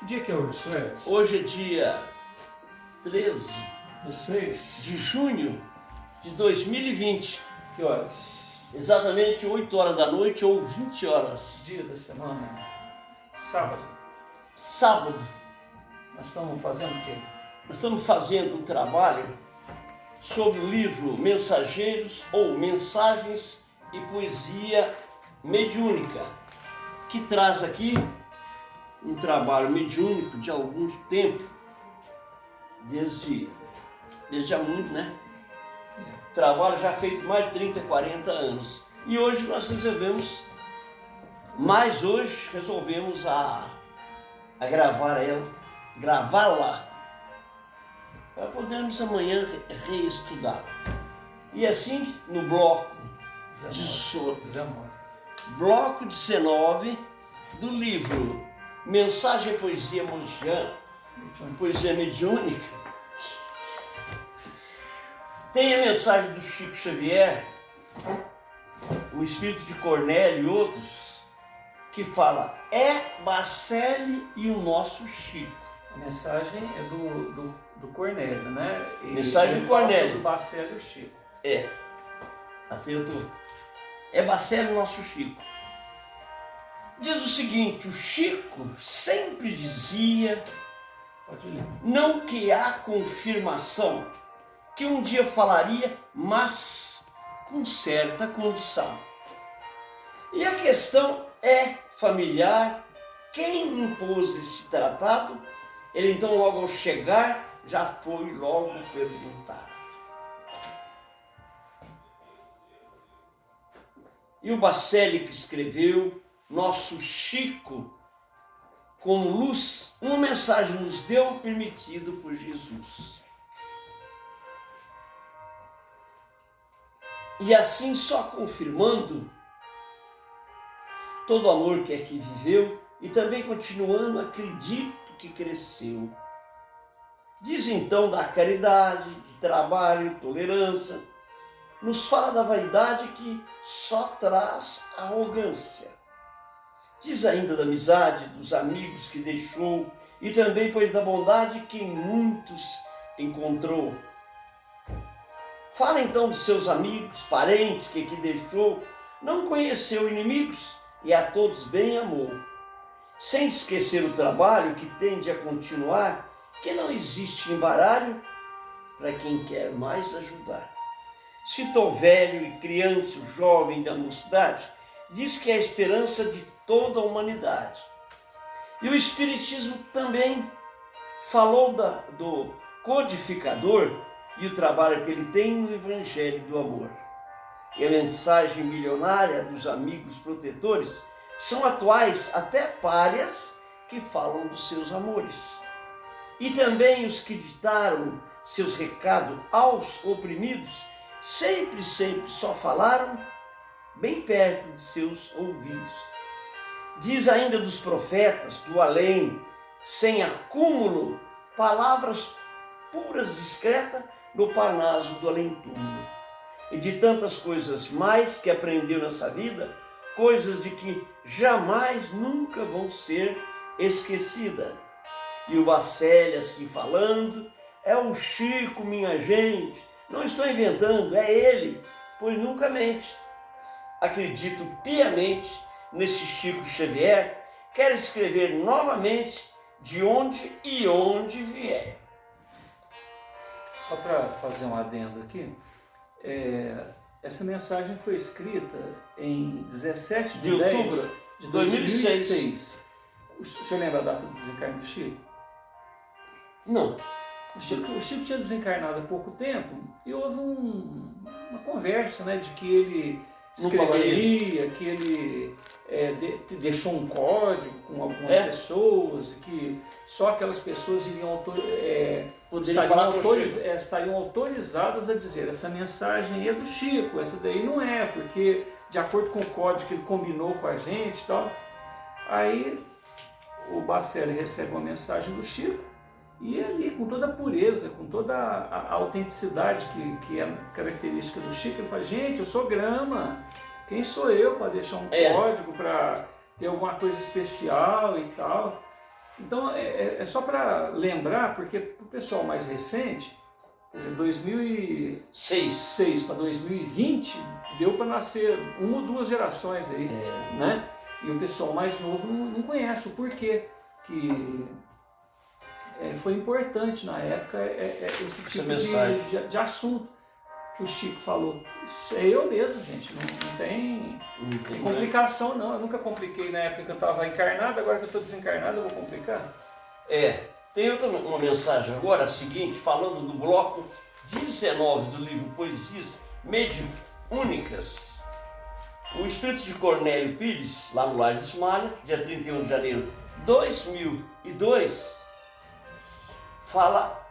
Que dia que é hoje, Sueli? Hoje é dia 13 16? de junho de 2020. Que horas? Exatamente 8 horas da noite ou 20 horas. Dia da semana? Sábado. Sábado. Nós estamos fazendo o quê? Nós estamos fazendo um trabalho sobre o livro Mensageiros ou Mensagens e Poesia Mediúnica, que traz aqui um trabalho mediúnico de algum tempo, desde há muito, né? Trabalho já feito mais de 30, 40 anos. E hoje nós resolvemos a gravá-la, para podermos amanhã reestudá-la. E assim, no bloco 19 do livro Mensagem e Poesia Mediúnica, tem a mensagem do Chico Xavier, o Espírito de Cornélio e outros, que fala: é Bacelli e o nosso Chico. A mensagem é do Cornélio, né? Mensagem do Cornélio. Do Bacelli e o Chico. É. Até eu tô. É Bacelli e o nosso Chico. Diz o seguinte: o Chico sempre dizia, não que há confirmação, que um dia falaria, mas com certa condição. E a questão é familiar. Quem impôs esse tratado, ele então logo ao chegar já foi logo perguntar. E o Bacelli que escreveu, nosso Chico, como luz, uma mensagem nos deu permitido por Jesus. E assim, só confirmando todo o amor que aqui viveu e também continuando, acredito que cresceu. Diz então da caridade, de trabalho, tolerância. Nos fala da vaidade que só traz arrogância. Diz ainda da amizade, dos amigos que deixou e também, pois, da bondade que em muitos encontrou. Fala então dos seus amigos, parentes que aqui deixou, não conheceu inimigos e a todos bem amou. Sem esquecer o trabalho que tende a continuar, que não existe embaralho para quem quer mais ajudar. Citou velho e criança, o jovem da mocidade, diz que é a esperança de toda a humanidade. E o Espiritismo também falou do codificador e o trabalho que ele tem no Evangelho do Amor. E a mensagem milionária dos amigos protetores são atuais até párias que falam dos seus amores. E também os que ditaram seus recados aos oprimidos, sempre só falaram bem perto de seus ouvidos. Diz ainda dos profetas do além, sem acúmulo, palavras puras, discretas, no Parnaso do além-túmulo. E de tantas coisas mais que aprendeu nessa vida, coisas de que jamais, nunca vão ser esquecidas. E o Bacelli, assim falando, é o Chico, minha gente, não estou inventando, é ele, pois nunca mente. Acredito piamente nesse Chico Xavier, quero escrever novamente de onde e onde vier. Só para fazer um adendo aqui, essa mensagem foi escrita em 17 de outubro de 2006. O senhor lembra a data do desencarne do Chico? Não. O Chico tinha desencarnado há pouco tempo e houve uma conversa, né, de que ele escreveria, que ele deixou um código com algumas pessoas, e que só aquelas pessoas estariam autorizadas a dizer: essa mensagem é do Chico, essa daí não é, porque de acordo com o código que ele combinou com a gente e tal. Aí o Bacelli recebe uma mensagem do Chico e ali, com toda a pureza, com toda a autenticidade que é característica do Chico, ele fala: gente, eu sou grama, quem sou eu para deixar um código, para ter alguma coisa especial e tal? Então é só para lembrar, porque para o pessoal mais recente, quer dizer, 2006 para 2020 deu para nascer uma ou duas gerações aí, né? E o pessoal mais novo não conhece o porquê que foi importante na época esse tipo de assunto que o Chico falou. Isso é eu mesmo, gente, não tem complicação não. Eu nunca compliquei na época que eu estava encarnado, agora que eu estou desencarnado eu vou complicar? Tem outra uma mensagem agora, a seguinte, falando do bloco 19 do livro Poesias Mediúnicas. O espírito de Cornélio Pires, lá no Lar de Ismalha, dia 31 de janeiro de 2002, fala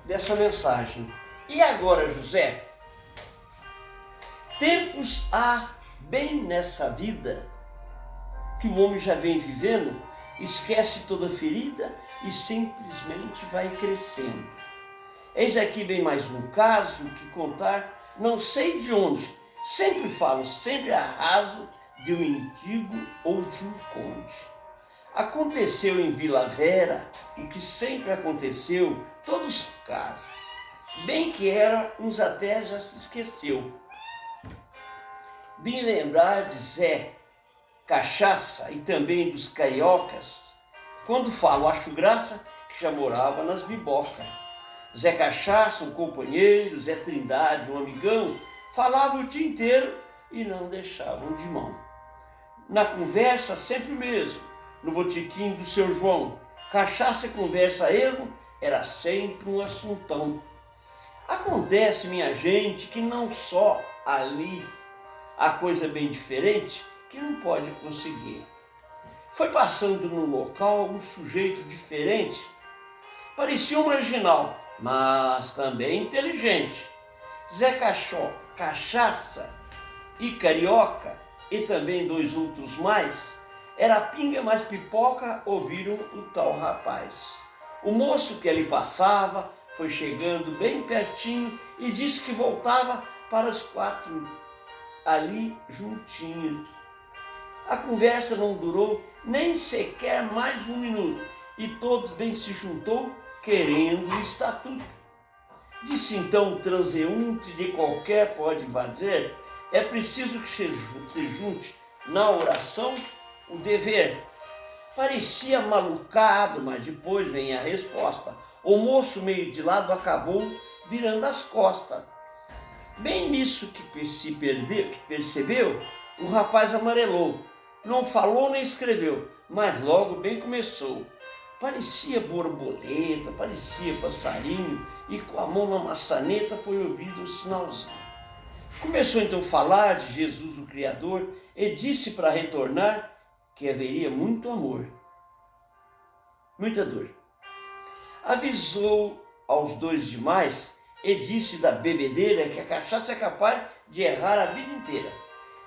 dessa mensagem. E agora, José? Tempos há bem nessa vida que o homem já vem vivendo, esquece toda ferida e simplesmente vai crescendo. Eis aqui bem mais um caso que contar, não sei de onde. Sempre falo, sempre arraso de um mendigo ou de um conde. Aconteceu em Vila Vera o que sempre aconteceu, todos casos. Bem que era, uns até já se esqueceu. Bem lembrar de Zé Cachaça e também dos cariocas. Quando falo, acho graça que já morava nas bibocas. Zé Cachaça, um companheiro, Zé Trindade, um amigão, falava o dia inteiro e não deixavam de mão. Na conversa, sempre mesmo, no botequim do seu João, cachaça e conversa ermo, era sempre um assuntão. Acontece, minha gente, que não só ali há coisa bem diferente que não pode conseguir. Foi passando no local um sujeito diferente, parecia um marginal, mas também inteligente. Zé Cachaça e Carioca, e também dois outros mais, era pinga mais pipoca, ouviram o tal rapaz. O moço que ali passava foi chegando bem pertinho e disse que voltava para os quatro ali juntinho. A conversa não durou nem sequer mais um minuto e todos bem se juntou querendo o estatuto. Disse então o transeunte de qualquer pode fazer, é preciso que se junte na oração o dever. Parecia malucado, mas depois vem a resposta. O moço meio de lado acabou virando as costas. Bem nisso que se perdeu, que percebeu, o rapaz amarelou. Não falou nem escreveu, mas logo bem começou. Parecia borboleta, parecia passarinho, e com a mão na maçaneta foi ouvido o sinalzinho. Começou então a falar de Jesus o Criador e disse para retornar que haveria muito amor, muita dor. Avisou aos dois demais e disse da bebedeira que a cachaça é capaz de errar a vida inteira.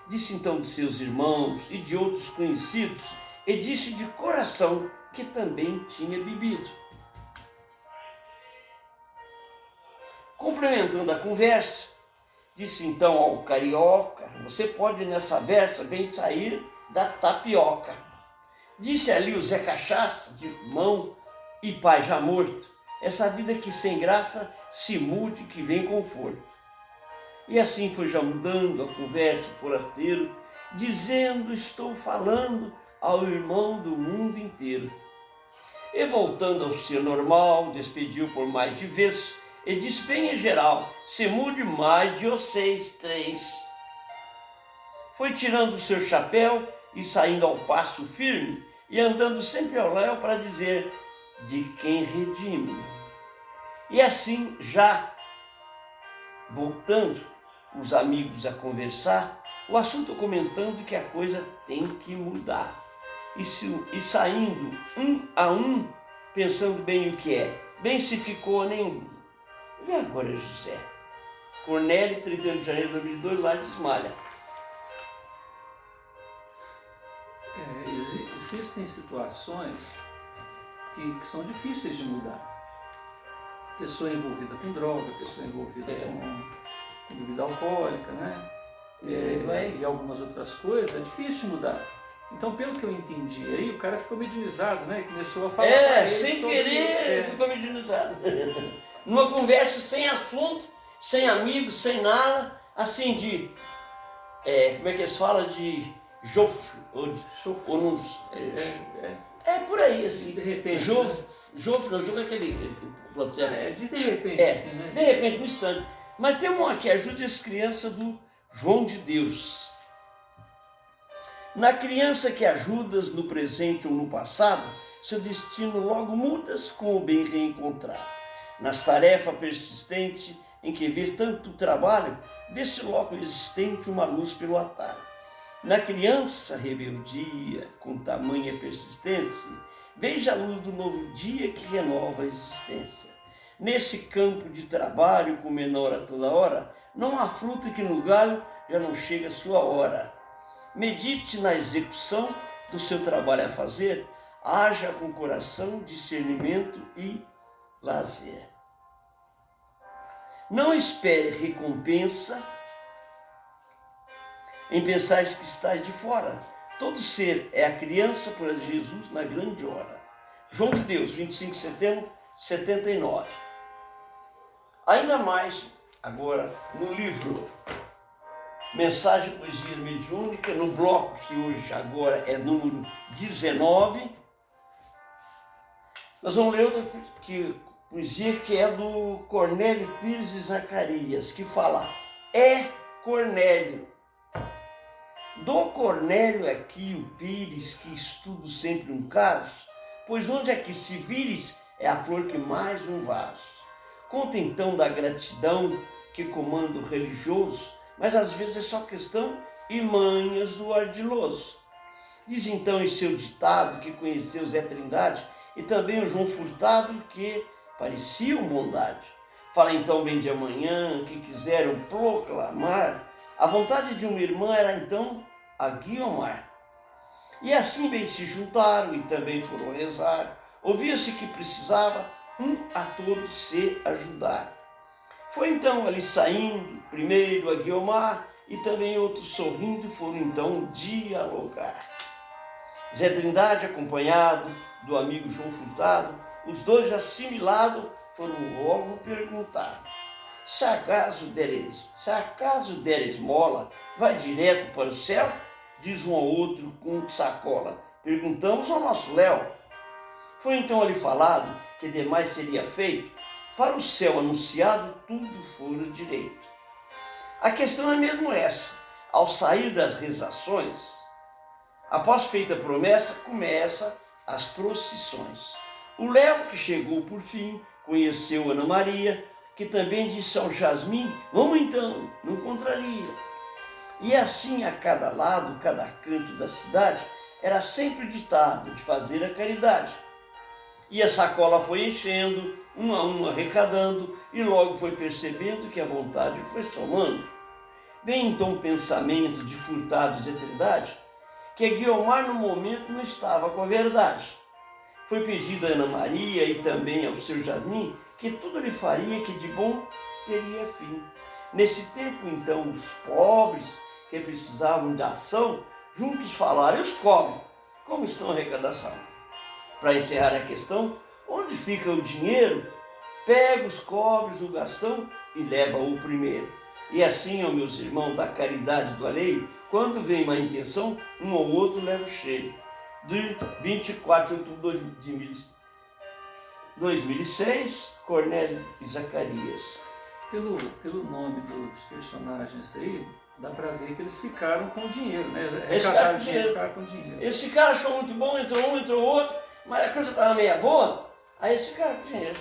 Disse então de seus irmãos e de outros conhecidos e disse de coração que também tinha bebido. Complementando a conversa, disse então ao carioca, você pode nessa versa bem sair da tapioca. Disse ali o Zé Cachaça, de mão e pai já morto, essa vida que sem graça se mude que vem conforto. E assim foi já mudando a conversa, o forasteiro, dizendo, estou falando ao irmão do mundo inteiro. E voltando ao seu normal, despediu por mais de vez, e disse bem em geral, se mude mais de vocês três. Foi tirando o seu chapéu e saindo ao passo firme, e andando sempre ao léu para dizer, de quem redime. E assim, já voltando os amigos a conversar, o assunto comentando que a coisa tem que mudar. E saindo um a um, pensando bem o que é. Bem se ficou nenhum. E agora, José? Cornélio, 31 de janeiro de 2002, Lar de Ismalha. Existem situações que são difíceis de mudar. Pessoa envolvida com droga, pessoa envolvida com bebida alcoólica, né? E algumas outras coisas, é difícil de mudar. Então, pelo que eu entendi aí, o cara ficou mediunizado, né? E começou a falar pra ele Sem sobre, querer, ficou mediunizado. Numa conversa sem assunto, sem amigos, sem nada, assim de, como é que eles falam? De jofre, ou de chofre. ou não, por aí, assim. De repente. Jofre, não, jofre é aquele. De repente, assim, né? De repente, no instante. Mas tem uma que ajude as crianças do João de Deus. Na criança que ajudas no presente ou no passado, seu destino logo mudas com o bem reencontrado. Nas tarefas persistentes em que vês tanto trabalho, vê-se logo existente uma luz pelo atalho. Na criança rebeldia, com tamanha persistência, veja a luz do novo dia que renova a existência. Nesse campo de trabalho, com menor a toda hora, não há fruta que no galho já não chega a sua hora. Medite na execução do seu trabalho a fazer, haja com coração, discernimento e lazer. Não espere recompensa em pensares que estás de fora. Todo ser é a criança por Jesus na grande hora. João de Deus, 25 de setembro, 79. Ainda mais, agora, no livro Mensagem Poesia Mediúnica, no bloco que hoje agora é número 19, nós vamos ler outra poesia que é do Cornélio Pires e Zacarias, que fala: Cornélio. Do Cornélio aqui o Pires, que estudo sempre um caso, pois onde é que se vires é a flor que mais um vaso. Conta então da gratidão que comanda o religioso, mas às vezes é só questão e manhas do ardiloso. Diz então em seu ditado que conheceu Zé Trindade e também o João Furtado, que pareciam bondade. Fala então bem de amanhã, que quiseram proclamar. A vontade de uma irmã era então a Guiomar. E assim bem se juntaram e também foram rezar. Ouvia-se que precisava um a todos se ajudar. Foi então ali saindo, primeiro a Guiomar e também outros sorrindo, foram então dialogar. Zé Trindade, acompanhado do amigo João Furtado, os dois já assimilados, foram logo perguntar: se acaso der esmola, vai direto para o céu? Diz um ao outro com sacola. Perguntamos ao nosso Léo. Foi então ali falado que demais seria feito, para o céu anunciado tudo fora direito. A questão é mesmo essa: ao sair das rezações, após feita a promessa, começa as procissões. O Léo, que chegou por fim, conheceu Ana Maria, que também disse ao Jasmim: vamos então, não contraria. E assim a cada lado, cada canto da cidade, era sempre ditado de fazer a caridade. E a sacola foi enchendo, um a um arrecadando, e logo foi percebendo que a vontade foi somando. Vem então o pensamento de Furtado e Zé Trindade, que Guiomar no momento não estava com a verdade. Foi pedido a Ana Maria e também ao seu Jasmim que tudo lhe faria que de bom teria fim. Nesse tempo, então, os pobres que precisavam de ação, juntos falaram: e os cobres, como estão a arrecadação? Para encerrar a questão, onde fica o dinheiro? Pega os cobres, o gastão e leva o primeiro. E assim, ó meus irmãos, da caridade do alheio, quando vem má intenção, um ou outro leva o cheio. De 24 de outubro de 2006, Cornélio e Zacarias. Pelo nome dos personagens aí, dá pra ver que eles ficaram com dinheiro, né? Arrecadaram dinheiro. Ficaram com dinheiro. Esse cara achou muito bom, entrou um, entrou outro, mas a coisa estava meia boa, aí eles ficaram com dinheiro.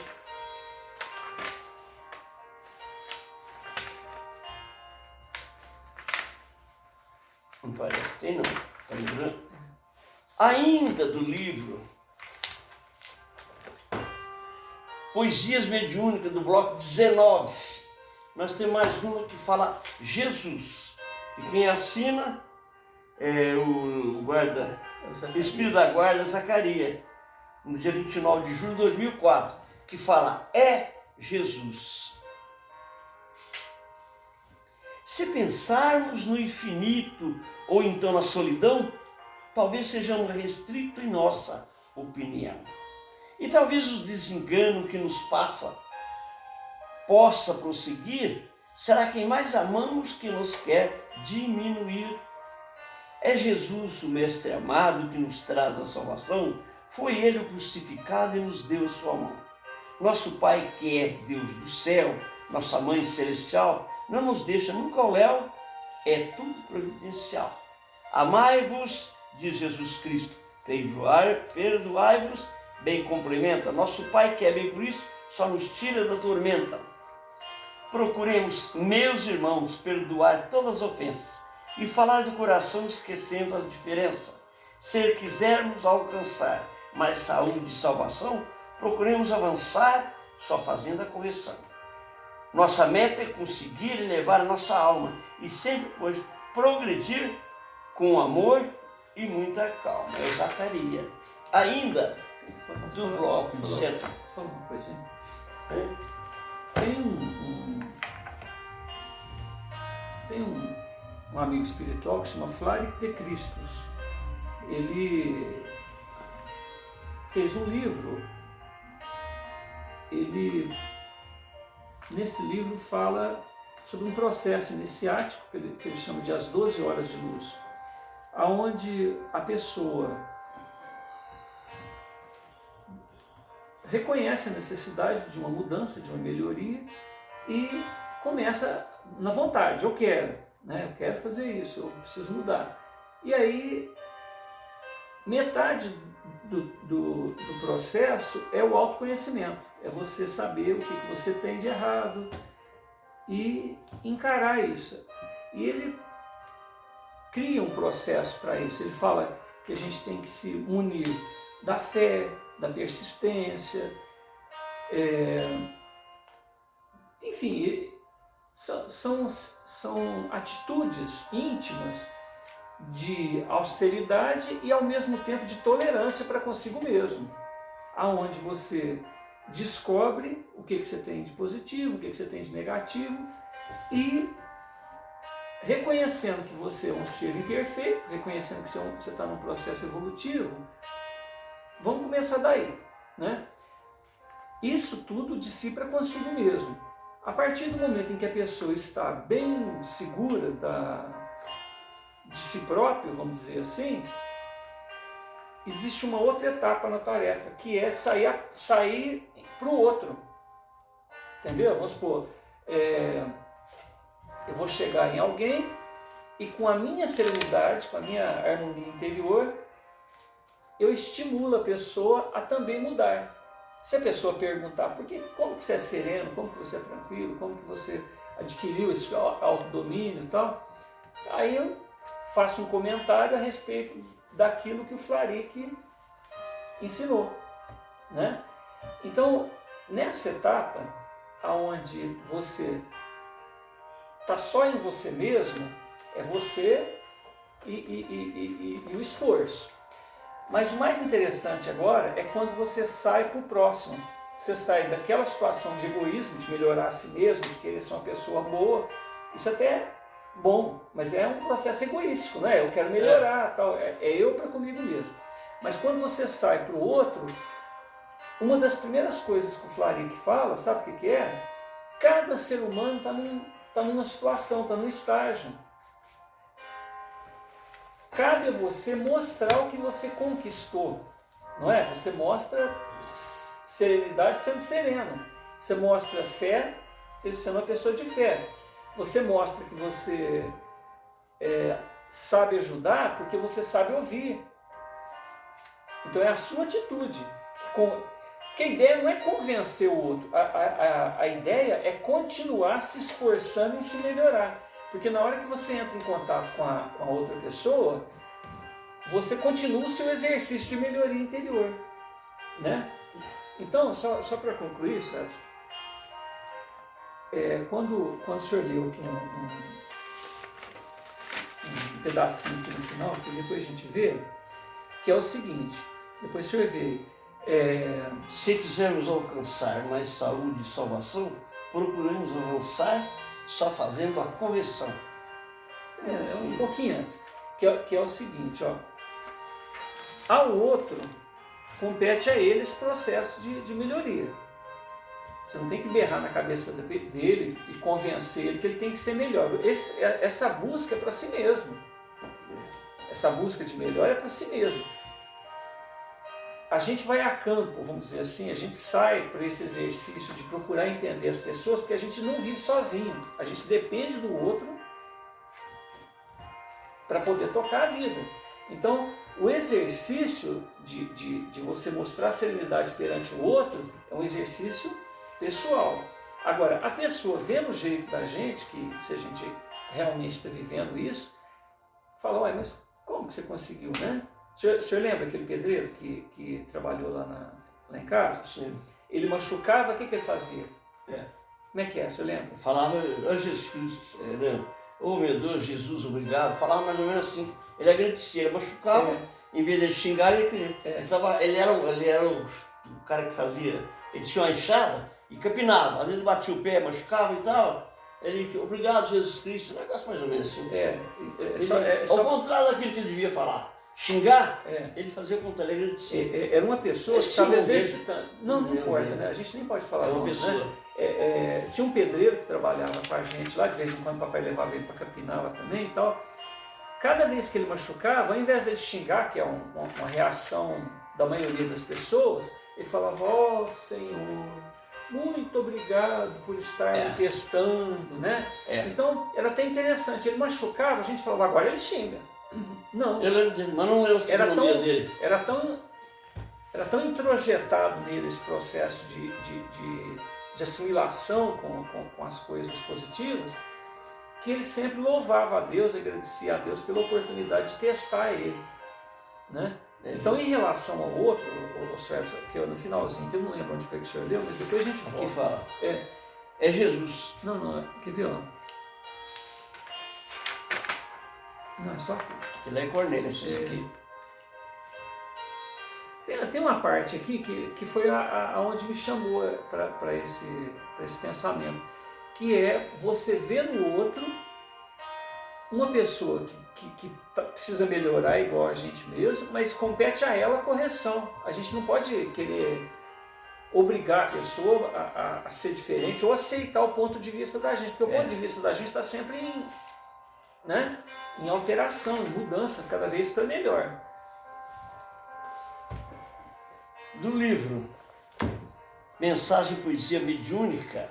Não parece que tem não, tá lembrando? Ainda do livro Poesias Mediúnicas, do bloco 19, nós temos mais uma que fala Jesus. E quem assina é o guarda, Espírito da Guarda, Zacarias, no dia 29 de julho de 2004, que fala: Jesus. Se pensarmos no infinito ou então na solidão, talvez sejamos restritos em nossa opinião. E talvez o desengano que nos passa possa prosseguir, será quem mais amamos que nos quer diminuir. É Jesus, o Mestre amado, que nos traz a salvação. Foi Ele o crucificado e nos deu a sua mão. Nosso Pai, que é Deus do céu, nossa Mãe celestial, não nos deixa nunca ao léu, é tudo providencial. Amai-vos, diz Jesus Cristo, perdoai-vos, bem complementa. Nosso Pai, que é bem por isso, só nos tira da tormenta. Procuremos, meus irmãos, perdoar todas as ofensas e falar do coração esquecendo a diferença. Se quisermos alcançar mais saúde e salvação, procuremos avançar só fazendo a correção. Nossa meta é conseguir elevar a nossa alma e sempre pois progredir com amor e muita calma. É Zacarias. Ainda do bloco de certo. Fala uma coisinha. É? Tem um amigo espiritual que se chama Flávio de Cristos. Ele fez um livro. Nesse livro fala sobre um processo iniciático que ele chama de as 12 horas de luz, aonde a pessoa reconhece a necessidade de uma mudança, de uma melhoria e começa na vontade. Eu quero fazer isso, eu preciso mudar. E aí, metade do processo é o autoconhecimento, é você saber o que você tem de errado e encarar isso. E ele cria um processo para isso. Ele fala que a gente tem que se munir da fé, da persistência, enfim, são atitudes íntimas de austeridade e ao mesmo tempo de tolerância para consigo mesmo, aonde você descobre o que você tem de positivo, o que você tem de negativo e reconhecendo que você é um ser imperfeito, reconhecendo que você está num processo evolutivo. Vamos começar daí, né? Isso tudo de si para consigo mesmo. A partir do momento em que a pessoa está bem segura de si próprio, vamos dizer assim, existe uma outra etapa na tarefa, que é sair para o outro. Entendeu? Vamos supor, eu vou chegar em alguém e com a minha serenidade, com a minha harmonia interior, eu estimulo a pessoa a também mudar. Se a pessoa perguntar, como que você é sereno, como que você é tranquilo, como que você adquiriu esse autodomínio e tal, aí eu faço um comentário a respeito daquilo que o Flaric ensinou, né? Então, nessa etapa, onde você está só em você mesmo, é você e o esforço. Mas o mais interessante agora é quando você sai para o próximo. Você sai daquela situação de egoísmo, de melhorar a si mesmo, de querer ser uma pessoa boa. Isso até é bom, mas é um processo egoístico, né? Eu quero melhorar, tal. É eu para comigo mesmo. Mas quando você sai para o outro, uma das primeiras coisas que o Flaric fala, sabe o que é? Cada ser humano está numa situação, está num estágio. Cabe a você mostrar o que você conquistou, não é? Você mostra serenidade sendo sereno. Você mostra fé sendo uma pessoa de fé. Você mostra que você sabe ajudar porque você sabe ouvir. Então é a sua atitude. Porque a ideia não é convencer o outro. A ideia é continuar se esforçando em se melhorar. Porque na hora que você entra em contato com a outra pessoa, você continua o seu exercício de melhoria interior, né? Então, só para concluir, Sérgio, quando o senhor leu aqui um pedacinho aqui no final, que depois a gente vê, que é o seguinte, depois o senhor vê, se quisermos alcançar mais saúde e salvação, procuremos avançar só fazendo a correção. Um pouquinho antes, que é o seguinte, ó, Ao outro, compete a ele esse processo de melhoria. Você não tem que berrar na cabeça dele e convencer ele que ele tem que ser melhor. Essa busca é para si mesmo. Essa busca de melhor é para si mesmo. A gente vai a campo, vamos dizer assim, a gente sai para esse exercício de procurar entender as pessoas, porque a gente não vive sozinho. A gente depende do outro para poder tocar a vida. Então, o exercício de você mostrar serenidade perante o outro é um exercício pessoal. Agora, a pessoa vendo o jeito da gente, que se a gente realmente está vivendo isso, fala, ué, mas como que você conseguiu, né? O senhor lembra aquele pedreiro que trabalhou lá em casa? Sim. Ele machucava, o que ele fazia? Como é que é, o senhor lembra? Falava, oh Jesus Cristo, oh meu Deus, Jesus, obrigado. Falava mais ou menos assim. Ele agradecia, ele machucava, em vez de xingar, ele queria. Ele era o cara que fazia, ele tinha uma enxada e capinava. Às vezes batia o pé, machucava e tal. Ele, obrigado, Jesus Cristo, um negócio mais ou menos assim. Ao contrário daquilo que ele devia falar. Xingar, ele fazia o contrário, ele agradecia. Era uma pessoa que estava exercitando. Não importa, né? A gente nem pode falar nome, né? Tinha um pedreiro que trabalhava com a gente lá, de vez em quando o papai levava ele para capinar lá também e tal. Cada vez que ele machucava, ao invés dele xingar, que é uma reação da maioria das pessoas, ele falava, ó Senhor, muito obrigado por estar me testando, né? Então, era até interessante, ele machucava, a gente falava, agora ele xinga. Não. Mas não lembro a fisionomia dele. Era tão introjetado nele esse processo de assimilação com as coisas positivas, que ele sempre louvava a Deus, agradecia a Deus pela oportunidade de testar ele, né? Então, em relação ao outro, que eu, no finalzinho, que eu não lembro onde foi que o senhor leu, mas depois a gente volta. Aqui fala. É Jesus. Não, quer ver, ó? Não, é só aqui. Ele é Cornélio, isso aqui. Tem uma parte aqui que foi aonde me chamou para esse pensamento, que é você ver no outro uma pessoa que precisa melhorar igual a gente mesmo, mas compete a ela a correção. A gente não pode querer obrigar a pessoa a ser diferente ou aceitar o ponto de vista da gente, porque o ponto de vista da gente está sempre em alteração, em mudança, cada vez para melhor. Do livro Mensagem Poesia Mediúnica,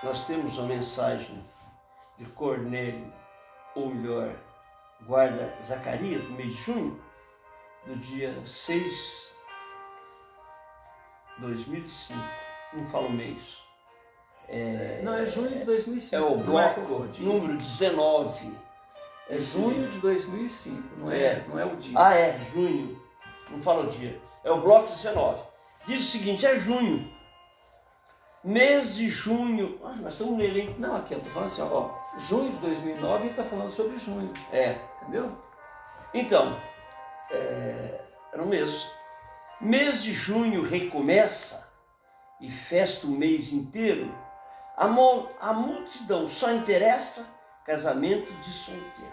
nós temos a mensagem de Cornélio, ou melhor, guarda Zacarias, no mês de junho, do dia 6 de 2005, não falo o mês. Não, é junho de 2005. É o bloco número 19. É junho de 2005, não é o dia. Junho. Não fala o dia. É o bloco 19. Diz o seguinte, é junho. Mês de junho. Nós estamos nele, hein? Não, aqui eu estou falando assim, ó. Junho de 2009 ele está falando sobre junho. Entendeu? Então, era o mês. Mês de junho recomeça e festa o mês inteiro. A multidão só interessa casamento de solteiro.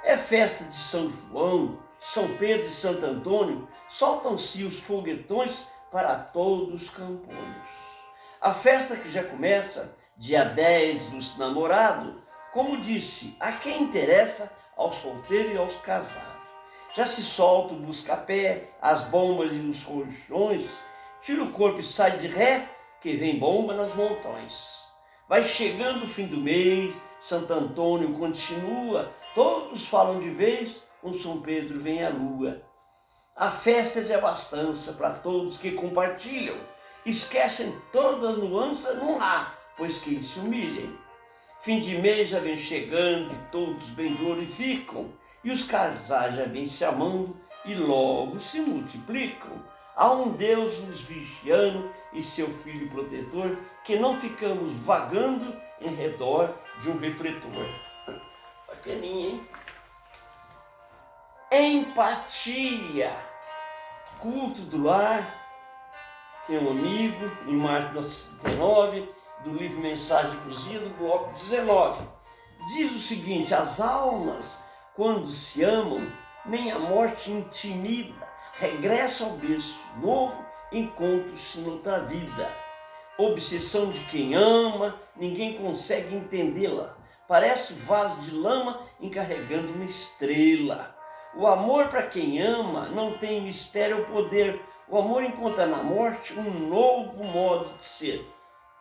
É festa de São João, São Pedro e Santo Antônio, soltam-se os foguetões para todos os campos. A festa que já começa, dia 10 dos namorados, como disse, a quem interessa, aos solteiros e aos casados. Já se solta o busca-pé, as bombas e os rojões, tira o corpo e sai de ré, que vem bomba nas montões. Vai chegando o fim do mês, Santo Antônio continua, todos falam de vez, com São Pedro vem a lua. A festa é de abastança para todos que compartilham, esquecem todas as nuances num lá, pois quem se humilhem. Fim de mês já vem chegando e todos bem glorificam, e os casais já vêm se amando e logo se multiplicam. Há um Deus nos vigiando e seu Filho protetor, que não ficamos vagando em redor de um refletor. Bacaninha, hein? Empatia. Culto do lar. Tem um amigo, em março de 19, do livro Mensagem Poesia, do bloco 19. Diz o seguinte, as almas, quando se amam, nem a morte intimida. Regressa ao berço novo, encontra-se noutra vida. Obsessão de quem ama, ninguém consegue entendê-la. Parece vaso de lama encarregando uma estrela. O amor para quem ama não tem mistério ou poder. O amor encontra na morte um novo modo de ser.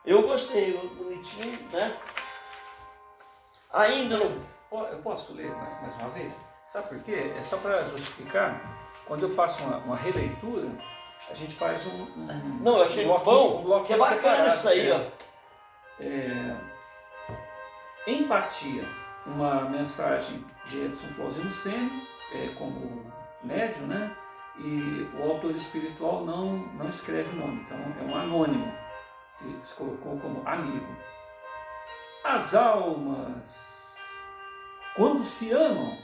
Eu gostei, bonitinho, né? Ainda não... Eu posso ler mais uma vez? Sabe por quê? É só para justificar. Quando eu faço uma releitura, a gente faz Não, eu achei bom, que é bacana isso aí, ó. Empatia, uma mensagem de Edson Flauzino Sene, como médium, né? E o autor espiritual não escreve o nome, então é um anônimo, que se colocou como amigo. As almas, quando se amam,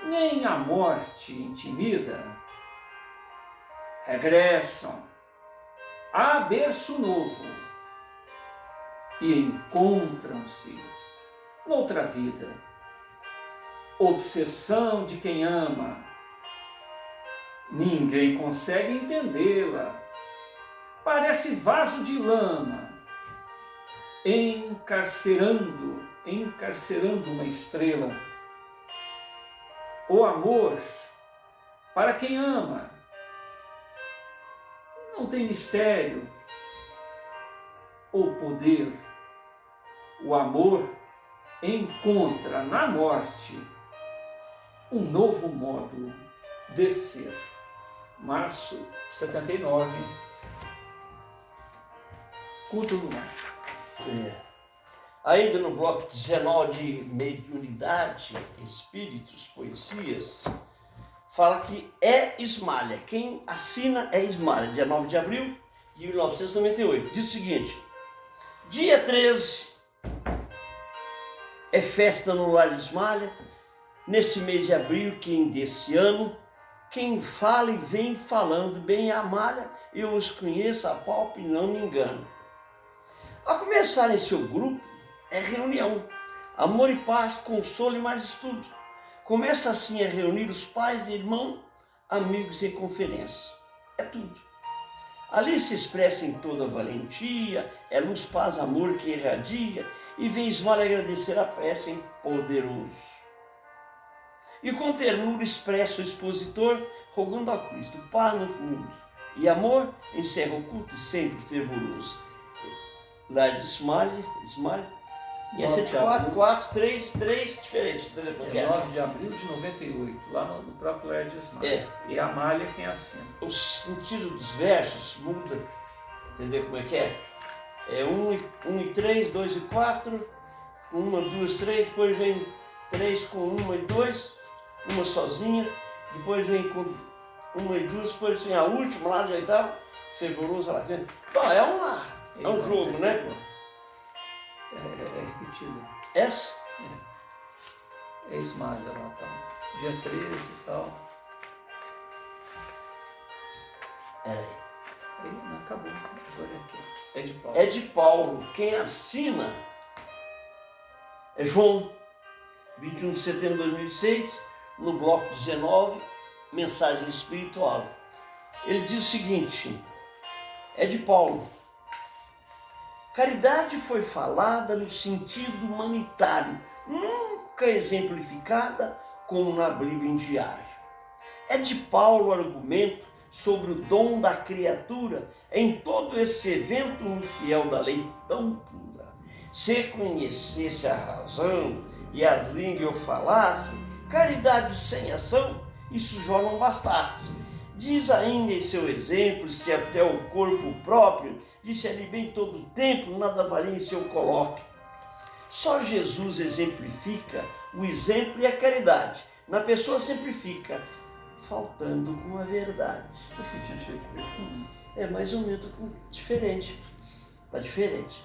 nem a morte intimida, regressam a berço novo e encontram-se noutra vida. Obsessão de quem ama, ninguém consegue entendê-la. Parece vaso de lama, encarcerando uma estrela. O amor, para quem ama, não tem mistério ou poder. O amor encontra na morte um novo modo de ser. Março 79, Culto Lunar. Ainda no bloco 19 de mediunidade, espíritos, poesias, fala que é Ismália. Quem assina é Ismália, dia 9 de abril de 1998. Diz o seguinte: dia 13 é festa no lar de Ismália. Neste mês de abril, quem desse ano, quem fala e vem falando bem a Amália, eu os conheço a palpite e não me engano. A começar em seu grupo, é reunião, amor e paz, consolo e mais estudo. Começa assim a reunir os pais, irmãos, amigos em conferência. É tudo. Ali se expressa em toda a valentia, é luz, paz, amor que irradia, e vem Ismália agradecer a prece em poderoso. E com ternura expressa o expositor, rogando a Cristo paz no mundo, e amor encerra o culto sempre fervoroso. Lá de Ismália, e é 74, 4, 3, diferente. É 9 de abril de 98, lá no próprio Lar de Ismália. E a Amália quem assina. O sentido dos versos muda, entendeu como é que é? É 1 e 3, 2 e 4, 1, 2, 3, depois vem 3 com 1 e 2, uma sozinha, depois vem com 1 e 2, depois vem a última lá de oitava, fervorosa lá dentro. Bom, é um jogo, né? É repetido. Essa? É Ismália lá, tá? Dia 13 e tal. Aí não acabou. Agora é aqui. É de Paulo. É de Paulo. Quem assina é João, 21 de setembro de 2006, no bloco 19, mensagem espiritual. Ele diz o seguinte, é de Paulo. Caridade foi falada no sentido humanitário, nunca exemplificada como na Bíblia em diário. É de Paulo o argumento sobre o dom da criatura em todo esse evento no fiel da lei tão pura. Se conhecesse a razão e as línguas eu falasse, caridade sem ação, isso já não bastasse. Diz ainda em seu exemplo, se até o corpo próprio, disse ali bem todo o tempo, nada valia em seu coloque. Só Jesus exemplifica o exemplo e a caridade. Na pessoa simplifica, faltando com a verdade. Você tinha cheio de perfume? É mais ou menos diferente. Está diferente.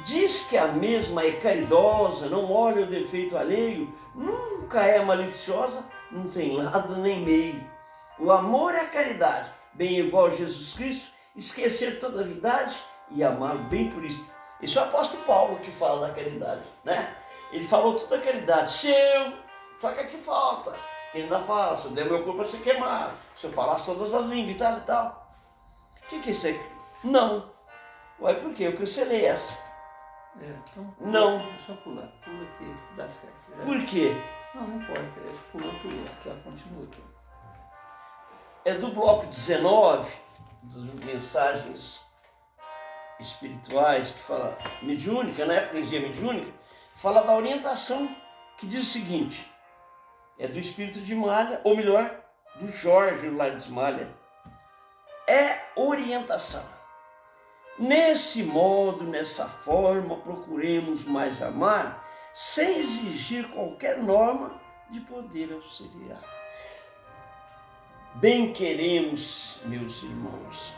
Diz que a mesma é caridosa, não olha o defeito alheio, nunca é maliciosa, não tem lado nem meio. O amor é a caridade, bem igual a Jesus Cristo, esquecer toda a verdade e amá-lo bem por isso. Esse é o apóstolo Paulo que fala da caridade, né? Ele falou toda a caridade. Se eu Só que aqui falta. Ele ainda fala, se eu der meu corpo para ser queimado, se eu falasse todas as línguas e tal e tal. O que é isso aí? Não. Ué, por quê? Eu cancelei essa. Então, não. É só pular. Pula que dá certo. Já. Por quê? Não importa. Pula. Aqui, ó, continua aqui. É do bloco 19, das mensagens espirituais, que fala mediúnica, na época dizia mediúnica, fala da orientação, que diz o seguinte, é do espírito de Malha, ou melhor, do Jorge lá de Malha, é orientação. Nesse modo, nessa forma, procuremos mais amar, sem exigir qualquer norma de poder auxiliar. Bem queremos, meus irmãos,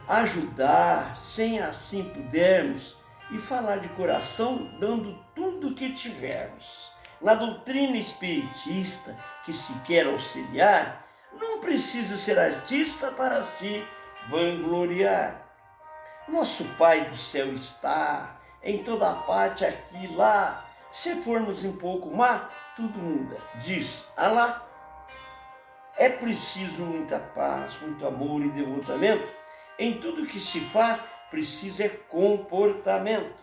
ajudar, sem assim pudermos, e falar de coração, dando tudo o que tivermos. Na doutrina espiritista, que se quer auxiliar, não precisa ser artista para se vangloriar. Nosso Pai do céu está, em toda parte, aqui e lá. Se formos um pouco má, tudo muda, diz Alá. É preciso muita paz, muito amor e devotamento. Em tudo que se faz, precisa é comportamento.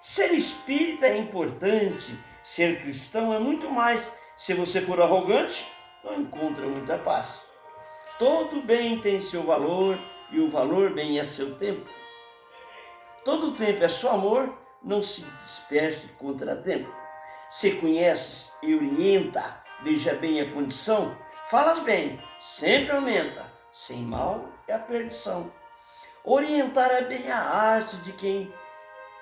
Ser espírita é importante, ser cristão é muito mais. Se você for arrogante, não encontra muita paz. Todo bem tem seu valor e o valor bem é seu tempo. Todo tempo é só amor, não se disperse contra tempo. Se conheces e orienta, veja bem a condição, falas bem, sempre aumenta, sem mal é a perdição. Orientar é bem a arte de quem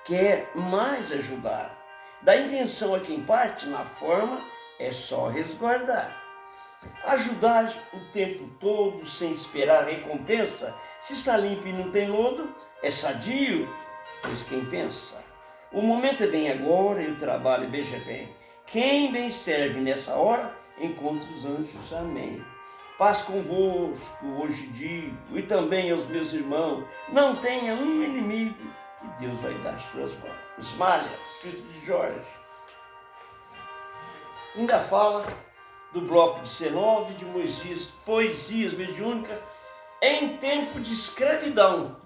quer mais ajudar. Da intenção a quem parte, na forma, é só resguardar. Ajudar o tempo todo sem esperar recompensa, se está limpo e não tem lodo, é sadio, pois quem pensa. O momento é bem agora e o trabalho beija bem. Quem bem serve nessa hora, encontra os anjos, amém. Paz convosco, hoje digo, e também aos meus irmãos, não tenha um inimigo, que Deus vai dar suas mãos. Esmalha, escrito de Jorge. Ainda fala do bloco 19 de Moisés, poesias mediúnicas em tempo de escravidão.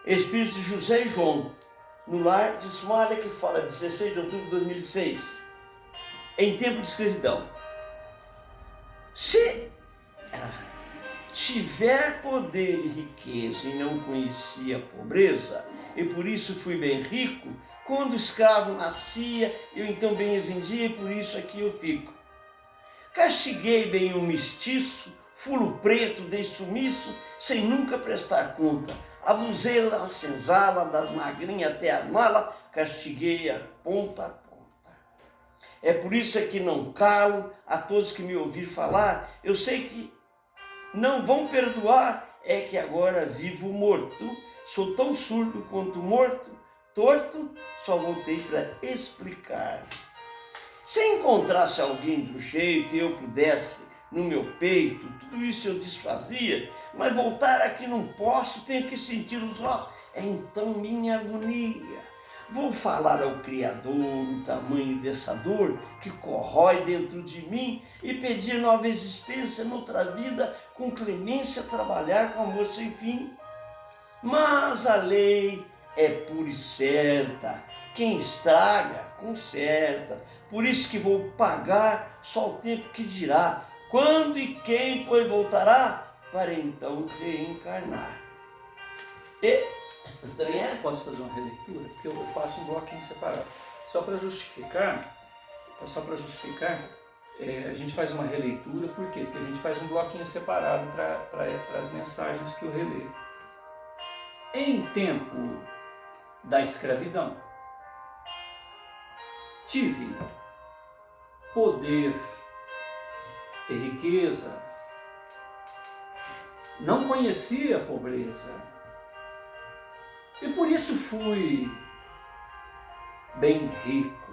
Espírito de José e João, no lar de Esmalha, que fala 16 de outubro de 2006, em tempo de escravidão. Se tiver poder e riqueza e não conhecia a pobreza, e por isso fui bem rico, quando escravo nascia, eu então bem vendia, e por isso aqui eu fico. Castiguei bem um mestiço, fulo preto, dei sumiço, sem nunca prestar conta. Abusei na senzala, das magrinhas até as malas, castiguei a ponta. É por isso que não calo a todos que me ouvir falar. Eu sei que não vão perdoar, é que agora vivo morto. Sou tão surdo quanto morto, torto, só voltei para explicar. Se encontrasse alguém do jeito e eu pudesse, no meu peito, tudo isso eu desfazia, mas voltar aqui não posso, tenho que sentir os ossos. É então minha agonia. Vou falar ao Criador o tamanho dessa dor que corrói dentro de mim e pedir nova existência noutra vida, com clemência trabalhar com amor sem fim. Mas a lei é pura e certa, quem estraga, conserta. Por isso que vou pagar só o tempo que dirá, quando e quem, pois, voltará, para então reencarnar. Posso fazer uma releitura? Porque eu faço um bloquinho separado. Só para justificar, a gente faz uma releitura, por quê? Porque a gente faz um bloquinho separado para as mensagens que eu releio. Em tempo da escravidão, tive poder e riqueza, não conhecia a pobreza, e por isso fui bem rico.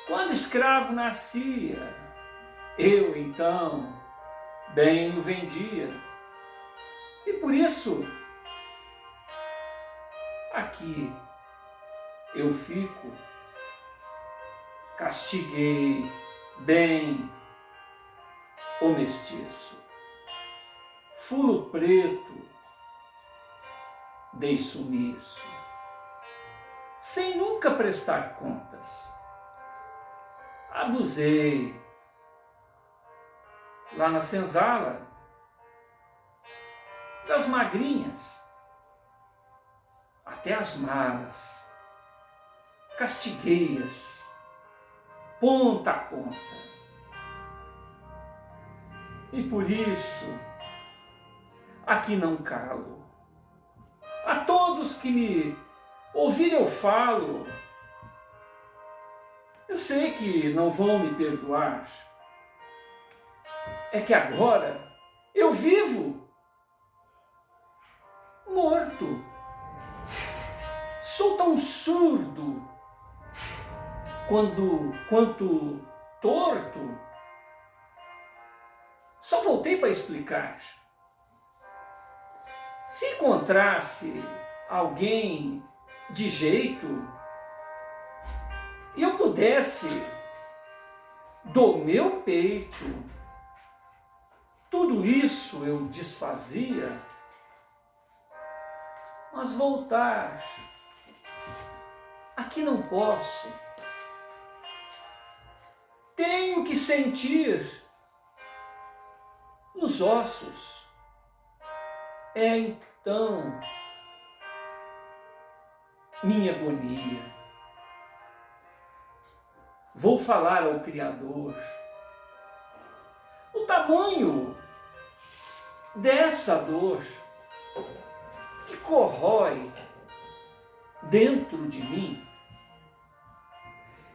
Quando escravo nascia, eu então bem o vendia. E por isso, aqui eu fico castiguei bem o mestiço. Fulo preto, dei sumiço, sem nunca prestar contas. Abusei lá na senzala das magrinhas, até as malas, castiguei-as, ponta a ponta. E por isso, aqui não calo. A todos que me ouvirem eu falo, eu sei que não vão me perdoar. É que agora eu vivo morto. Sou tão surdo quanto torto. Só voltei para explicar. Se encontrasse alguém de jeito e eu pudesse, do meu peito, tudo isso eu desfazia, mas voltar, aqui não posso. Tenho que sentir nos ossos. É então minha agonia. Vou falar ao Criador o tamanho dessa dor que corrói dentro de mim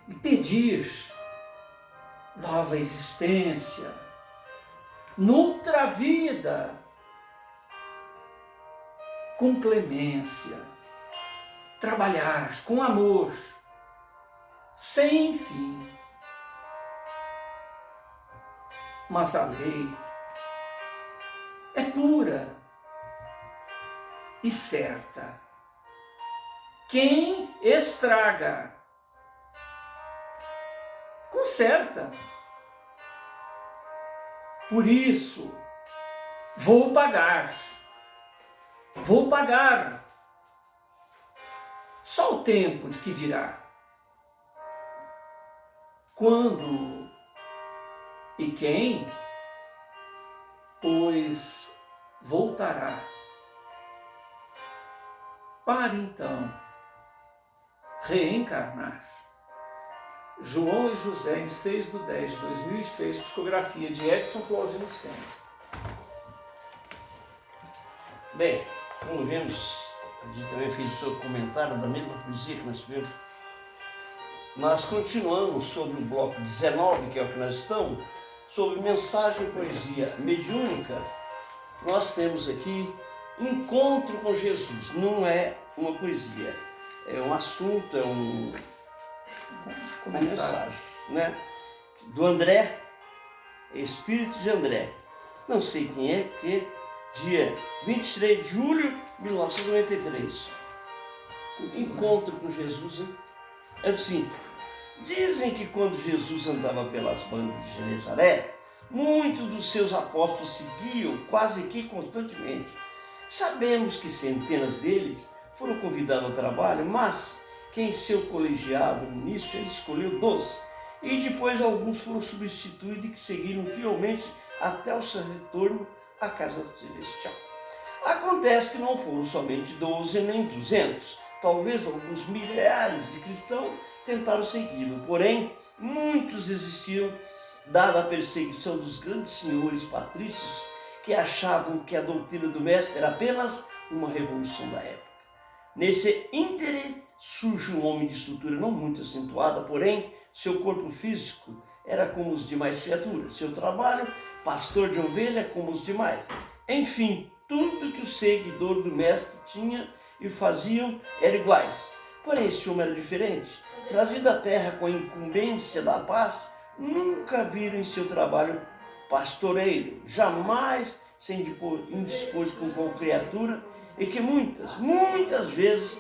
e pedir nova existência, noutra vida, com clemência, trabalhar com amor, sem fim. Mas a lei é pura e certa. Quem estraga, conserta. Por isso, vou pagar. Vou pagar. Só o tempo de que dirá. Quando e quem, pois voltará. Para então reencarnar. João e José, em 6/10/2006, psicografia de Edson Flauzino Sena. Bem, como vemos, a gente também fez o seu comentário da mesma poesia que nós tivemos. Mas continuamos sobre o bloco 19, que é o que nós estamos, sobre mensagem e poesia mediúnica. Nós temos aqui Encontro com Jesus. Não é uma poesia, é um assunto, é uma mensagem, né? Do André, Espírito de André. Não sei quem é, porque dia 23 de julho de 1993. Encontro com Jesus, hein? É o seguinte: dizem que quando Jesus andava pelas bandas de Genezaré, muitos dos seus apóstolos seguiam quase que constantemente. Sabemos que centenas deles foram convidados ao trabalho, mas que em seu colegiado no início ele escolheu 12, e depois alguns foram substituídos e que seguiram fielmente até o seu retorno à casa celestial. Acontece que não foram somente 12 nem 200, talvez alguns milhares de cristãos tentaram segui-lo, porém muitos desistiram, dada a perseguição dos grandes senhores patrícios que achavam que a doutrina do mestre era apenas uma revolução da época. Nesse íntere surge um homem de estrutura não muito acentuada, porém seu corpo físico era como os demais criaturas, seu trabalho, pastor de ovelha, como os demais. Enfim, tudo que o seguidor do mestre tinha e faziam era iguais. Porém, este homem era diferente. Trazido à terra com a incumbência da paz, nunca viram em seu trabalho pastoreiro, jamais se indispôs com qualquer criatura, e que muitas vezes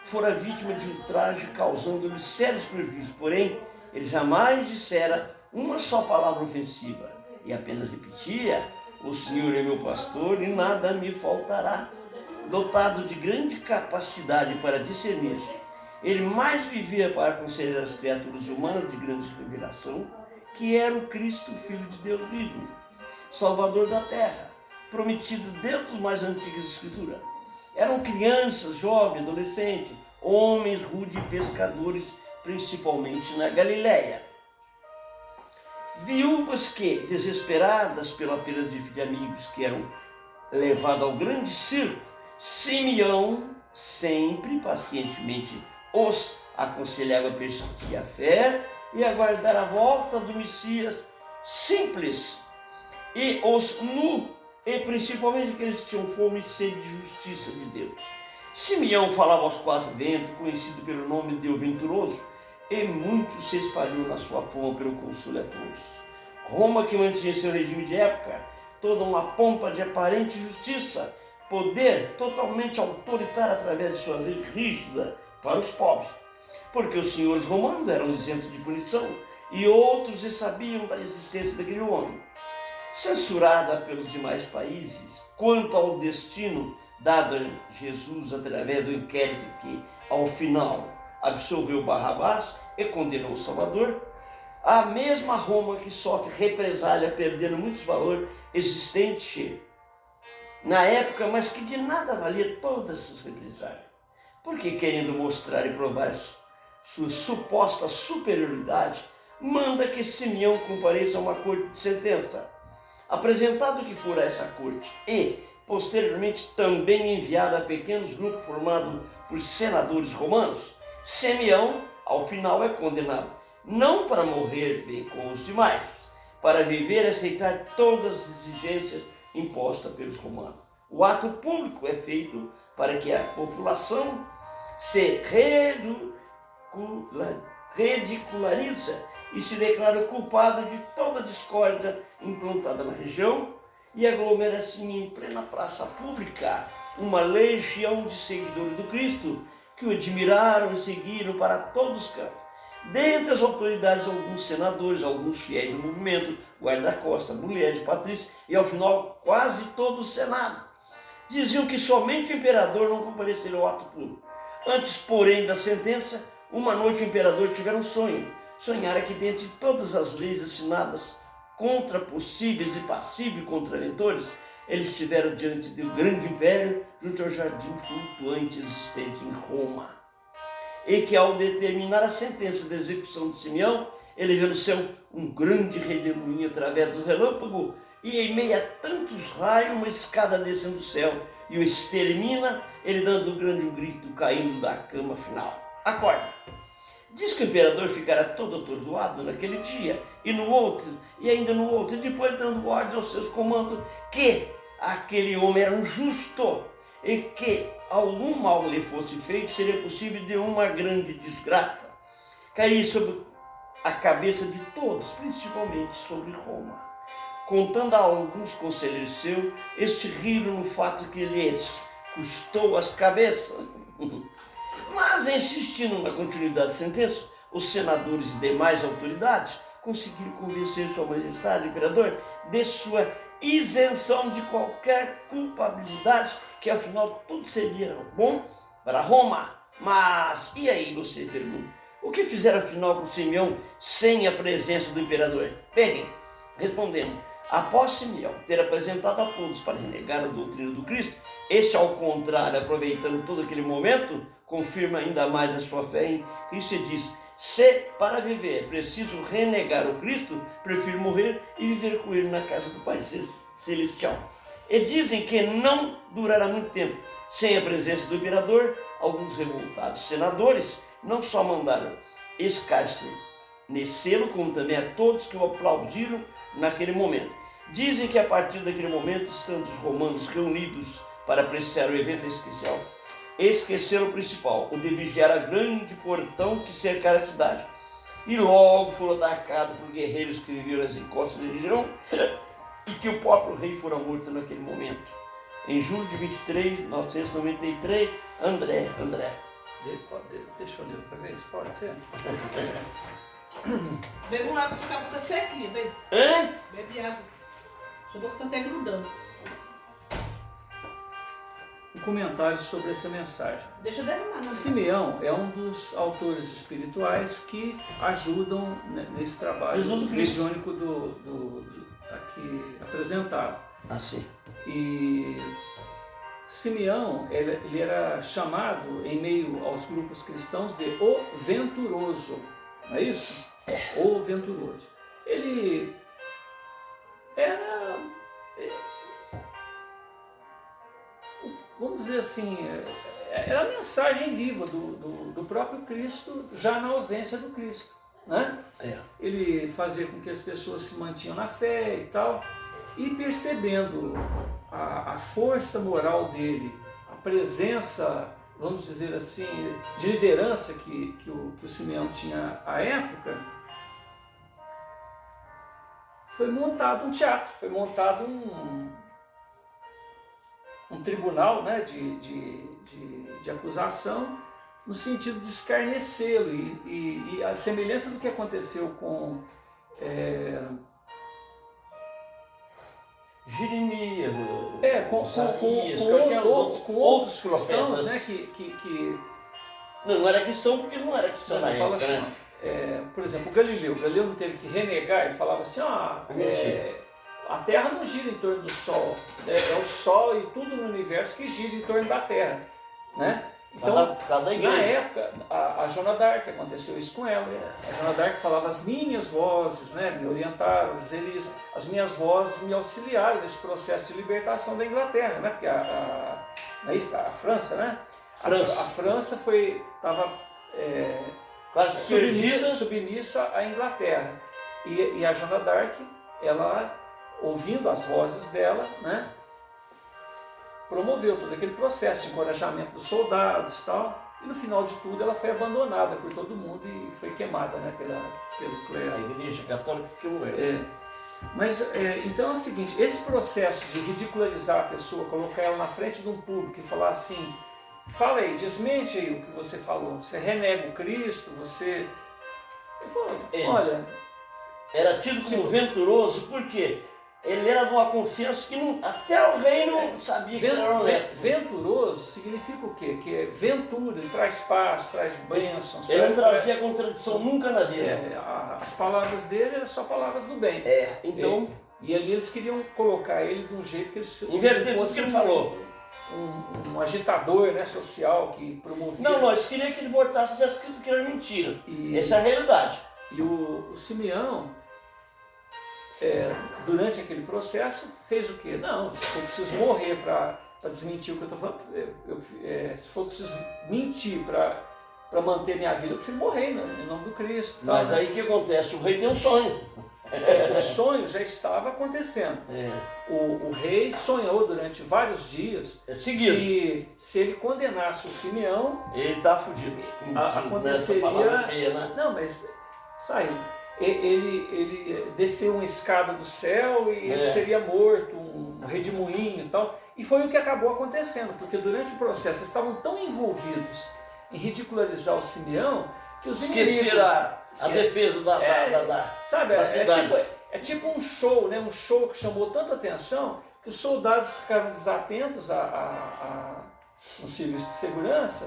fora vítima de ultraje, causando-lhe sérios prejuízos. Porém, Ele jamais dissera uma só palavra ofensiva e apenas repetia: o Senhor é meu pastor e nada me faltará. Dotado de grande capacidade para discernir, ele mais vivia para considerar as criaturas humanas de grande revelação, que era o Cristo, Filho de Deus vivo, Salvador da terra, prometido desde as mais antigas escrituras. Eram crianças, jovens, adolescentes, homens rudes e pescadores, principalmente na Galileia. Viúvas que, desesperadas pela perda de amigos que eram levados ao grande circo, Simeão sempre pacientemente os aconselhava a persistir a fé e aguardar a volta do Messias simples, e principalmente aqueles que tinham fome e sede de justiça de Deus. Simeão falava aos quatro ventos, conhecido pelo nome de O Venturoso, e muito se espalhou na sua fama pelo consolo a todos. Roma, que mantinha seu regime de época, toda uma pompa de aparente justiça, poder totalmente autoritário através de sua lei rígida para os pobres, porque os senhores romanos eram isentos de punição e outros sabiam da existência daquele homem. Censurada pelos demais países quanto ao destino dado a Jesus através do inquérito que, ao final, absolveu Barrabás e condenou o Salvador, a mesma Roma que sofre represália perdendo muitos valores existentes na época, mas que de nada valia todas essas represálias, porque querendo mostrar e provar sua suposta superioridade, manda que Simeão compareça a uma corte de sentença. Apresentado que fora essa corte e, posteriormente, também enviado a pequenos grupos formados por senadores romanos, Simeão, ao final, é condenado, não para morrer bem com os demais, para viver e aceitar todas as exigências impostas pelos romanos. O ato público é feito para que a população se ridicularize e se declara culpada de toda a discórdia implantada na região e aglomera assim em plena praça pública uma legião de seguidores do Cristo que o admiraram e seguiram para todos os cantos. Dentre as autoridades, alguns senadores, alguns fiéis do movimento, guarda-costas, mulheres, patrícios e, ao final, quase todo o Senado. Diziam que somente o imperador não compareceria ao ato público. Antes, porém, da sentença, uma noite o imperador tivera um sonho. Sonhara que, dentre todas as leis assinadas contra possíveis e passíveis contraventores, eles estiveram diante do grande império, junto ao jardim flutuante existente em Roma. E que, ao determinar a sentença de execução de Simeão, ele vê no céu um grande redemoinho através do relâmpago, e em meio a tantos raios, uma escada descendo do céu, e o extermina, ele dando um grande grito, caindo da cama final. Acorda! Diz que o imperador ficará todo atordoado naquele dia, e no outro, e ainda no outro, e depois dando ordem aos seus comandos, que aquele homem era um justo, e que algum mal lhe fosse feito, seria possível de uma grande desgraça cair sobre a cabeça de todos, principalmente sobre Roma. Contando a alguns conselheiros seus, este riram no fato que lhes custou as cabeças. Mas, insistindo na continuidade da sentença, os senadores e demais autoridades conseguiram convencer Sua Majestade, o Imperador, de sua isenção de qualquer culpabilidade, que afinal tudo seria bom para Roma. Mas, e aí, você pergunta, o que fizeram afinal com Simeão sem a presença do imperador? Bem, respondendo, após Simeão ter apresentado a todos para renegar a doutrina do Cristo, este, ao contrário, aproveitando todo aquele momento, confirma ainda mais a sua fé em Cristo e diz: se para viver preciso renegar o Cristo, prefiro morrer e viver com ele na casa do Pai Celestial. E dizem que não durará muito tempo. Sem a presença do imperador, alguns revoltados senadores não só mandaram escarnecê-lo, como também a todos que o aplaudiram naquele momento. Dizem que a partir daquele momento, estando os romanos reunidos para apreciar o evento especial, esqueceram o principal, o de vigiar a grande portão que cercara a cidade. E logo foram atacados por guerreiros que viviam nas encostas da região e que o próprio rei fora morto naquele momento. Em julho de 23, 993, André. Deixa eu ler outra vez, pode ser? Bebe um água, sua capa tá sequinha, bebe. Hã? Bebe água. Sua boca tá até grudando. Um comentário sobre essa mensagem. Deixa eu derramar. Não. Simeão é um dos autores espirituais que ajudam nesse trabalho Jesus Cristo. mediúnico aqui apresentado. Assim. E Simeão, ele era chamado em meio aos grupos cristãos de o venturoso, não é isso? O venturoso. Ele era, vamos dizer assim, era a mensagem viva do próprio Cristo, já na ausência do Cristo, né? Ele fazia com que as pessoas se mantinham na fé e tal, e percebendo a força moral dele, a presença, vamos dizer assim, de liderança que o Simeão tinha à época, foi montado um teatro, foi montado um tribunal, né, de acusação, no sentido de escarnecê-lo, e a semelhança do que aconteceu com Jeremias, com outros cristãos, profetas, né, que não era cristão porque não era cristão na fala época, assim, né? por exemplo, o Galileu não teve que renegar, ele falava assim, a Terra não gira em torno do Sol, é o Sol e tudo no universo que gira em torno da Terra, né? Então, cada igreja. na época, a Joana d'Arc, aconteceu isso com ela. A Joana d'Arc falava, as minhas vozes, né, me orientaram, as minhas vozes me auxiliaram nesse processo de libertação da Inglaterra, né? Porque a França, né? A França estava quase submissa à Inglaterra. E a Joana d'Arc, ela, ouvindo as vozes dela, né, promoveu todo aquele processo de encorajamento dos soldados e tal, e no final de tudo ela foi abandonada por todo mundo e foi queimada, né, pelo clero. A igreja católica queimou ela. Mas, então é o seguinte, esse processo de ridicularizar a pessoa, colocar ela na frente de um público e falar assim, fala aí, desmente aí o que você falou, você renega o Cristo, você... Ele falou, olha... Era tido como venturoso, por quê? Ele era de uma confiança que até o rei não sabia que era honesto. Venturoso significa o quê? Que ventura, ele traz paz, traz bênçãos. Ele não trazia contradição nunca na vida. As palavras dele eram só palavras do bem. Então... E ali eles queriam colocar ele de um jeito que ele inverter tudo que ele falou. Um agitador, né, social que promovia... Não, nós queríamos que ele voltasse a dizer tudo que era mentira. Essa é a realidade. E o Simeão... durante aquele processo, fez o quê? Não, se for preciso morrer para desmentir o que eu estou falando, se for preciso mentir para manter minha vida, eu prefiro morrer em nome do Cristo. Mas né? aí o que acontece? O rei tem um sonho. O sonho já estava acontecendo. O rei sonhou durante vários dias que se ele condenasse o Simeão, ele está fudido. Aconteceria... Feia, né? Não, mas saiu. Ele desceu uma escada do céu e ele seria morto, um redemoinho e tal. E foi o que acabou acontecendo, porque durante o processo eles estavam tão envolvidos em ridicularizar o Simeão que os esqueceram a defesa da sabe, cidade. É tipo um show, né? Um show que chamou tanta atenção que os soldados ficaram desatentos no serviço de segurança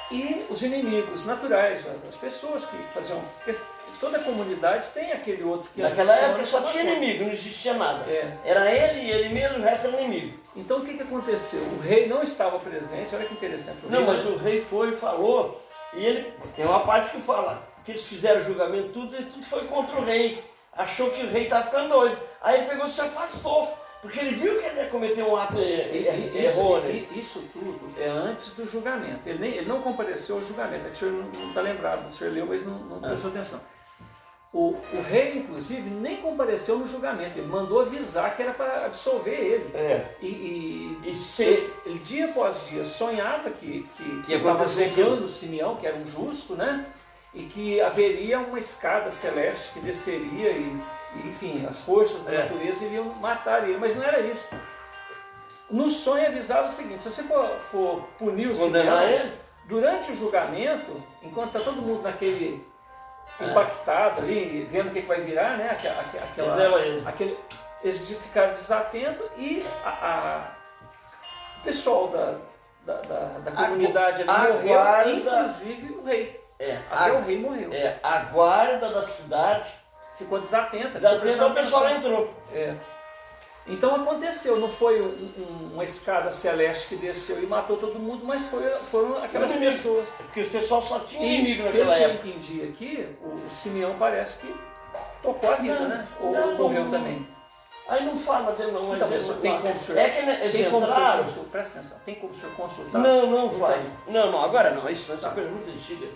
e os inimigos naturais, as pessoas que faziam... Toda a comunidade tem aquele outro que... Naquela época só tinha inimigo, não existia nada. Era ele mesmo, o resto era inimigo. Então o que aconteceu? O rei não estava presente, olha que interessante. Mas o rei foi e falou, e ele tem uma parte que fala que eles fizeram julgamento tudo e tudo foi contra o rei. Achou que o rei estava ficando doido. Aí ele pegou e se afastou, porque ele viu que ele ia cometer um ato errôneo. Isso tudo é antes do julgamento. Ele não compareceu ao julgamento, é que o senhor não está lembrado, o senhor leu, mas não prestou atenção. O rei, inclusive, nem compareceu no julgamento, ele mandou avisar que era para absolver ele. Ele, dia após dia, sonhava que estava julgando o Simeão, que era um justo, né? E que haveria uma escada celeste que desceria e enfim, as forças da natureza iriam matar ele, mas não era isso. No sonho avisava o seguinte, se você for punir o Simeão, durante o julgamento, enquanto está todo mundo naquele impactado ali, vendo o que vai virar, né? Eles ficaram desatentos e o pessoal da comunidade ali morreu, inclusive o rei. Até o rei morreu. A guarda da cidade ficou desatenta. O pessoal entrou. Então aconteceu, não foi uma escada celeste que desceu e matou todo mundo, mas foram aquelas pessoas. Porque o pessoal só tinha inimigo naquela época. Pelo que eu entendi aqui, o Simeão parece que tocou a vida, né? Ou morreu também. Aí não fala dele não, mas então, tem como o senhor, presta atenção, tem como o senhor consultar? Não vai. Não, agora não, essa pergunta é antiga.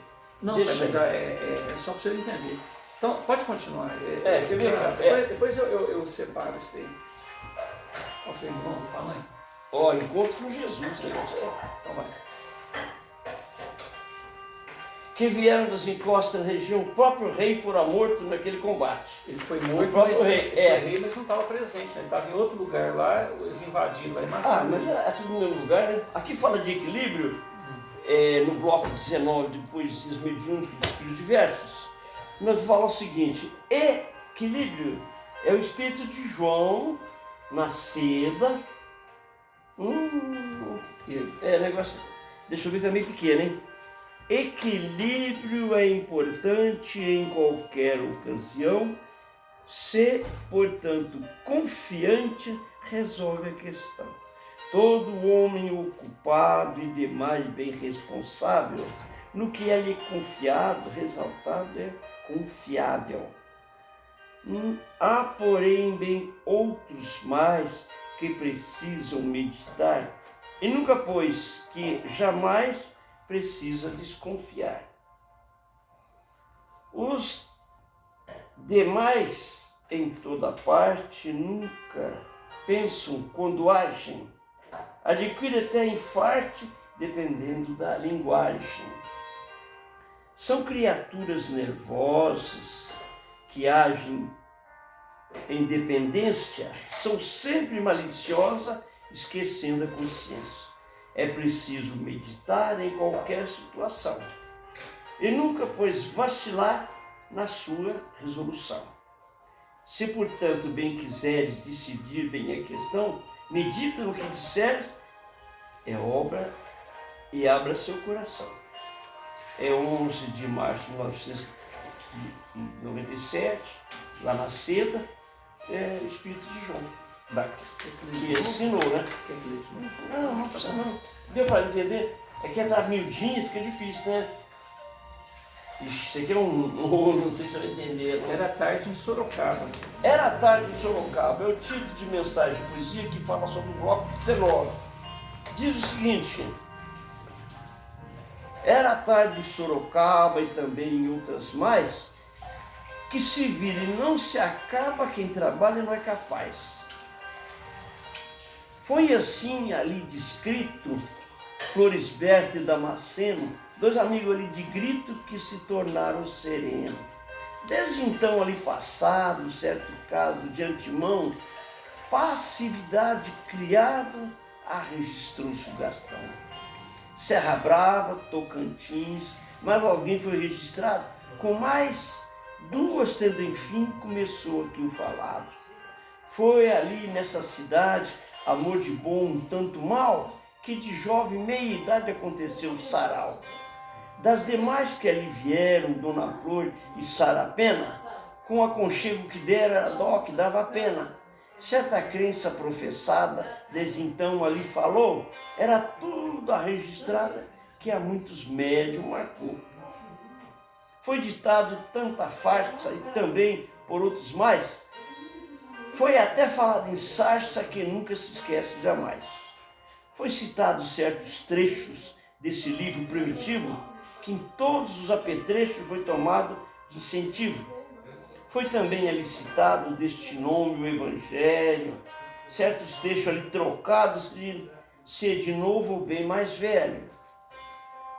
Não, mas é só para o senhor entender. Então, pode continuar. Quer ver, cara? Depois eu separo isso aí. Ok, vamos, tamanho. Encontro com Jesus, né? Então vai. Que vieram das encostas da região, o próprio rei fora morto naquele combate. Ele foi morto, o próprio rei. Ele foi rei, mas não estava presente, né? Ele estava em outro lugar lá, eles invadiram lá e mataram. Mas é tudo no mesmo lugar, né? Aqui fala de equilíbrio, no bloco 19 de Poesias Mediúnicas de Espírito Diversos. Nós falamos o seguinte: equilíbrio é o espírito de João na seda. Negócio. Deixa eu ver, também pequeno, hein? Equilíbrio é importante em qualquer ocasião, se, portanto, confiante, resolve a questão. Todo homem ocupado e demais bem responsável, no que é lhe confiado, ressaltado, é confiável. Há, porém, bem outros mais que precisam meditar, e nunca, pois, que jamais precisa desconfiar. Os demais, em toda parte, nunca pensam quando agem. Adquire até infarte, dependendo da linguagem. São criaturas nervosas que agem em dependência, são sempre maliciosas, esquecendo a consciência. É preciso meditar em qualquer situação e nunca, pois, vacilar na sua resolução. Se, portanto, bem quiseres decidir bem a questão, medita no que disseres, é obra e abra seu coração. É 11 de março de 1997, lá na seda, o Espírito de João. Que ensinou, né? Não precisa não. Deu para entender? É que tá miudinho, fica difícil, né? Isso aqui é não sei se você vai entender. Não? Era tarde em Sorocaba. Era tarde em Sorocaba. É o título de mensagem de poesia que fala sobre o bloco 19. Diz o seguinte: era tarde em Sorocaba e também em outras mais, que se vira e não se acaba quem trabalha não é capaz. Foi assim ali descrito Florisberto e Damasceno, dois amigos ali de grito que se tornaram serenos. Desde então ali passado, certo caso de antemão, passividade criado, registrou-se o Gastão. Serra Brava, Tocantins, mas alguém foi registrado, com mais duas tendo enfim, começou aqui o falado. Foi ali nessa cidade, amor de bom um tanto mal, que de jovem meia idade aconteceu o sarau. Das demais que ali vieram, Dona Flor e Sarapena, com o aconchego que deram era dó que dava pena. Certa crença professada, desde então ali falou, era tudo a registrada que a muitos médios marcou. Foi ditado tanta farsa e também por outros mais, foi até falado em sarça que nunca se esquece jamais. Foi citado certos trechos desse livro primitivo, que em todos os apetrechos foi tomado de incentivo. Foi também ali citado deste nome o Evangelho, certos trechos ali trocados de ser de novo o bem mais velho.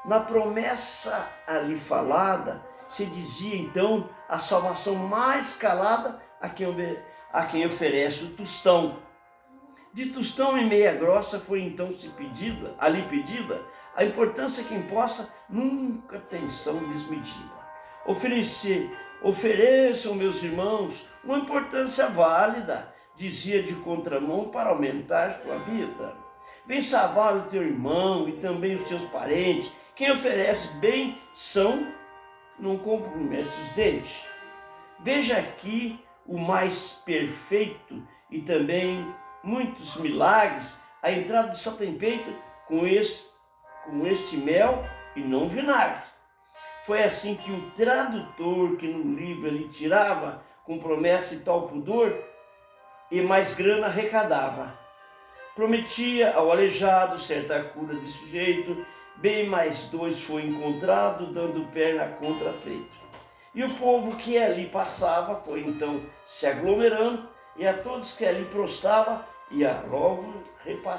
Na promessa ali falada, se dizia então a salvação mais calada a quem oferece o tostão. De tostão e meia grossa foi então ali pedida a importância que imposta nunca tensão desmedida. Ofereçam, meus irmãos, uma importância válida, dizia de contramão, para aumentar sua vida. Vem salvar o teu irmão e também os teus parentes. Quem oferece benção não compromete os dentes. Veja aqui o mais perfeito e também muitos milagres. A entrada só tem peito com este mel e não vinagre. Foi assim que o tradutor, que no livro ele tirava com promessa e tal pudor, e mais grana arrecadava. Prometia ao aleijado certa cura desse jeito, bem mais 2 foi encontrado, dando perna contra feito. E o povo que ali passava foi então se aglomerando, e a todos que ali prostrava ia logo repassando.